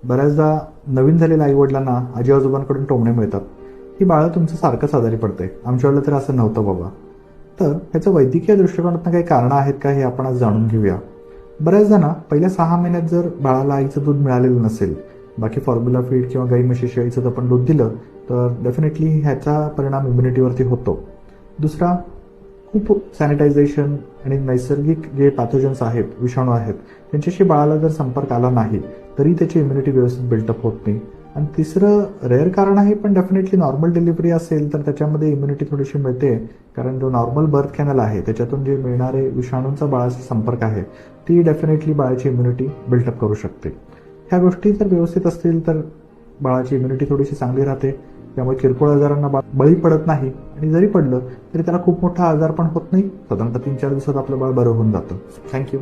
बऱ्याचदा नवीन झालेल्या आईवडिलांना आजी आजोबांकडून टोमणे मिळतात की बाळा तुमचं सारखंच आजारी पडते, आमच्या वेळेला तर असं नव्हतं बाबा. तर ह्याचं वैद्यकीय दृष्टिकोनातून काही कारणं आहेत का हे आपण आज जाणून घेऊया. बऱ्याचदा ना पहिल्या 6 महिन्यात जर बाळाला आईचं दूध मिळालेलं नसेल, बाकी फॉर्म्युला फीड किंवा गाई म्हशी शेळीचं आपण दूध दिलं तर डेफिनेटली ह्याचा परिणाम इम्युनिटीवरती होतो. दुसरा, खूप सॅनिटायझेशन आणि नैसर्गिक जे पॅथोजन्स आहेत, विषाणू आहेत, त्यांच्याशी बाळाला जर संपर्क आला नाही तरी त्याची इम्युनिटी व्यवस्थित बिल्टअप होत नाही. आणि तिसरं रेअर कारण आहे, पण डेफिनेटली नॉर्मल डिलिव्हरी असेल तर त्याच्यामध्ये इम्युनिटी थोडीशी मिळते, कारण जो नॉर्मल बर्थ कॅनल आहे त्याच्यातून जे मिळणारे विषाणूंचा बाळाशी संपर्क आहे ती डेफिनेटली बाळाची इम्युनिटी बिल्टअप करू शकते. ह्या गोष्टी जर व्यवस्थित असतील तर बाळाची इम्युनिटी थोडीशी चांगली राहते, त्यामुळे किरकोळ आजारांना बळी पडत नाही, आणि जरी पडलं तरी त्याला खूप मोठा आजार पण होत नाही. साधारणतः 3-4 दिवसात आपलं बाळ बरं होऊन जातं. थँक्यू.